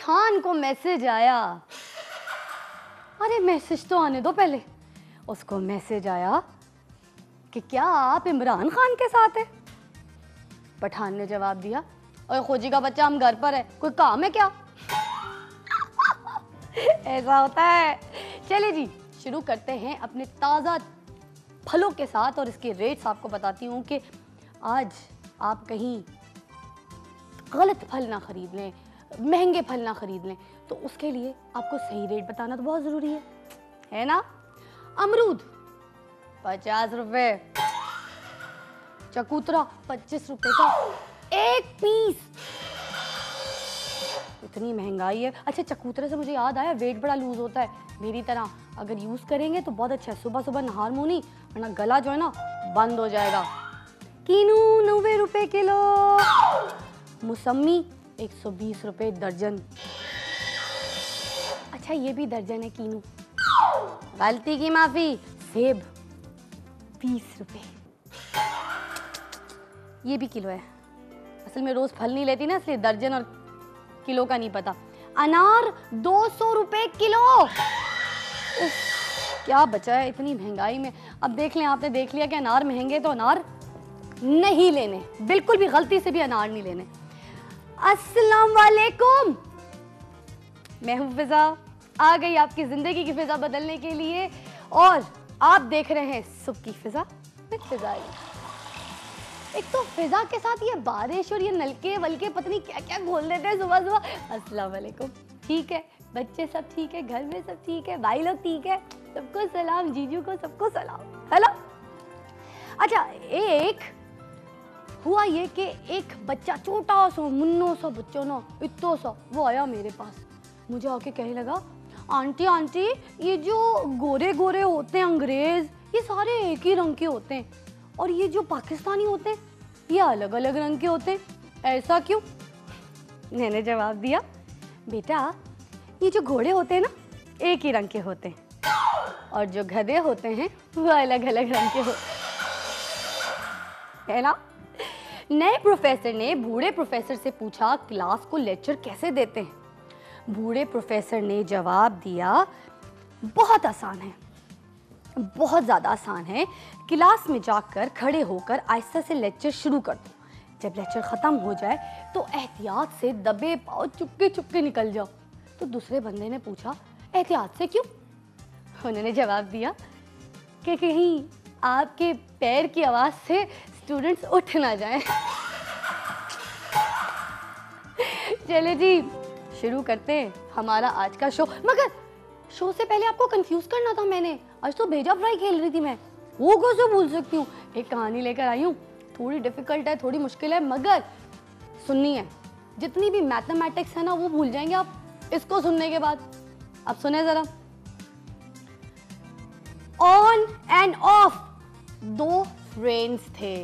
पठान को मैसेज आया। अरे मैसेज तो आने दो पहले। उसको मैसेज आया कि क्या आप इमरान खान के साथ हैं? पठान ने जवाब दिया, और खोजी का बच्चा, हम घर पर है, कोई काम है क्या? ऐसा होता है। चलिए जी, शुरू करते हैं अपने ताज़ा फलों के साथ, और इसके रेट्स आपको बताती हूँ कि आज आप कहीं गलत फल ना खरीद लें, महंगे फल ना खरीद लें, तो उसके लिए आपको सही रेट बताना तो बहुत ज़रूरी है ना? अमरूद 50 रुपए, चकूतरा 25 रुपए का एक पीस। इतनी महंगाई है। अच्छा, चकूतरे से मुझे याद आया, वेट बड़ा लूज होता है मेरी तरह, अगर यूज करेंगे तो बहुत अच्छा है। सुबह सुबह नहार मुंह नहीं, वरना गला जो है ना बंद हो जाएगा। कीनू 90 रुपए किलो, मौसमी 120 रुपए दर्जन। अच्छा, ये भी दर्जन है कीनू, गलती की माफी। सेब 20 रुपए, ये भी किलो है। असल में रोज फल नहीं लेती ना, इसलिए दर्जन और किलो का नहीं पता। अनार 200 रुपए किलो। क्या बचा है इतनी महंगाई में? अब देख लें, आपने देख लिया कि अनार महंगे, तो अनार नहीं लेने, बिल्कुल भी गलती से भी अनार नहीं लेने। अस्सलाम वालेकुम, मैं हूं फिजा, आ गई आपकी जिंदगी की फिजा बदलने के लिए, और आप देख रहे हैं सुबह की फिजा विद फिजा। एक तो फिजा के साथ ये बारिश और ये नलके वलके पता नहीं क्या क्या घोल देते हैं सुबह सुबह। अस्सलाम वालेकुम, ठीक है, बच्चे सब ठीक है, घर में सब ठीक है, भाई लोग ठीक है, सबको सलाम, जीजू को सबको सलाम। हेलो। अच्छा, एक हुआ ये कि एक बच्चा, छोटा सा मुन्नो सा बच्चा ना, इतना सा, वो आया मेरे पास, मुझे आके कहने लगा, आंटी आंटी, ये जो गोरे गोरे होते हैं अंग्रेज, ये सारे एक ही रंग के होते हैं, और ये जो पाकिस्तानी होते हैं ये अलग अलग रंग के होते हैं, ऐसा क्यों? मैंने जवाब दिया, बेटा ये जो घोड़े होते हैं ना, एक ही रंग के होते हैं, और जो गधे होते हैं वो अलग अलग रंग के होते हैं ना। नए प्रोफेसर ने बूढ़े प्रोफेसर से पूछा, क्लास को लेक्चर कैसे देते हैं? बूढ़े प्रोफेसर ने जवाब दिया, बहुत आसान है, बहुत ज़्यादा आसान है। क्लास में जाकर खड़े होकर आहिस्ता से लेक्चर शुरू कर दो। जब लेक्चर ख़त्म हो जाए तो एहतियात से दबे पाँव चुपके चुपके निकल जाओ। तो दूसरे बंदे ने पूछा, एहतियात से क्यों? उन्होंने जवाब दिया कि कहीं आपके पैर की आवाज़ से स्टूडेंट्स उठ ना जाएं। चले जी, शुरू करते हैं हमारा आज का शो। मगर शो से पहले आपको कंफ्यूज करना था मैंने, आज तो भेजा फ्राई खेल रही थी मैं, वो कैसे भूल सकती हूँ? एक कहानी लेकर आई हूँ, थोड़ी डिफिकल्ट है, थोड़ी मुश्किल है, मगर सुननी है। जितनी भी मैथमेटिक्स है ना वो भूल जाएंगे आप इसको सुनने के बाद। अब सुने जरा। ऑन एंड ऑफ दो फ्रेंड्स थे।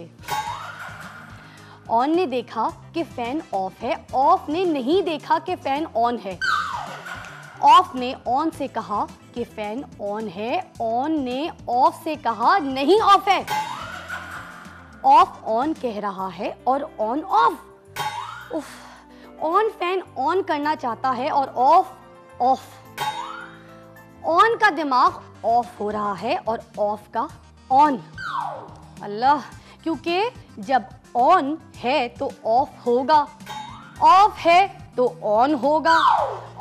ऑन ने देखा कि फैन ऑफ है, ऑफ ने नहीं देखा कि फैन ऑन है। ऑफ ने ऑन से कहा कि फैन ऑन है, ऑन ने ऑफ से कहा नहीं ऑफ है। ऑफ ऑन कह रहा है और ऑन ऑफ। उफ। ऑन फैन ऑन करना चाहता है और ऑफ ऑफ। ऑन का दिमाग ऑफ हो रहा है और ऑफ का ऑन। अल्लाह, क्योंकि जब ऑन है तो ऑफ होगा, ऑफ है तो ऑन होगा।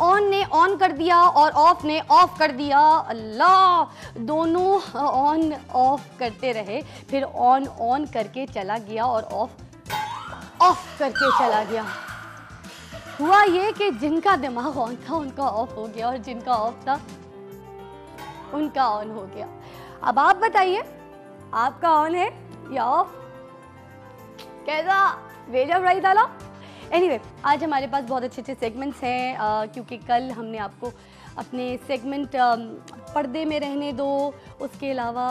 ऑन ने ऑन कर दिया और ऑफ ने ऑफ कर दिया। अल्लाह, दोनों ऑन ऑफ करते रहे, फिर ऑन ऑन करके चला गया और ऑफ ऑफ करके चला गया। हुआ ये कि जिनका दिमाग ऑन था उनका ऑफ हो गया और जिनका ऑफ था उनका ऑन हो गया। अब आप बताइए, आपका ऑन है या ऑफ? कैसा भेजा फ्राई था ना? एनीवे, आज हमारे पास बहुत अच्छे अच्छे सेगमेंट्स हैं, क्योंकि कल हमने आपको अपने सेगमेंट पर्दे में रहने दो, उसके अलावा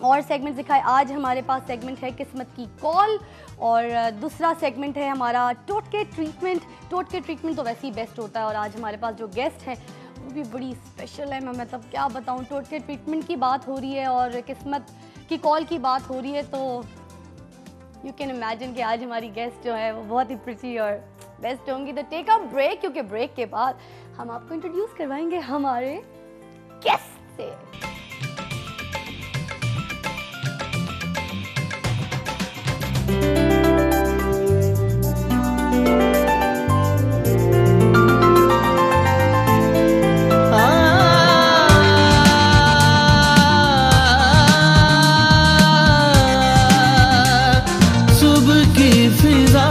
और सेगमेंट दिखाए। आज हमारे पास सेगमेंट है किस्मत की कॉल, और दूसरा सेगमेंट है हमारा टोटके ट्रीटमेंट। टोटके ट्रीटमेंट तो वैसे ही बेस्ट होता है, और आज हमारे पास जो गेस्ट है वो भी बड़ी स्पेशल है। मैं मतलब क्या बताऊँ, टोटके ट्रीटमेंट की बात हो रही है और किस्मत की कॉल की बात हो रही है, तो यू कैन इमेजिन कि आज हमारी गेस्ट जो है वो बहुत ही प्रिटी और बेस्ट होंगी। तो टेक अ ब्रेक, क्योंकि ब्रेक के बाद हम आपको इंट्रोड्यूस करवाएंगे हमारे गेस्ट से। सुबह की फिजा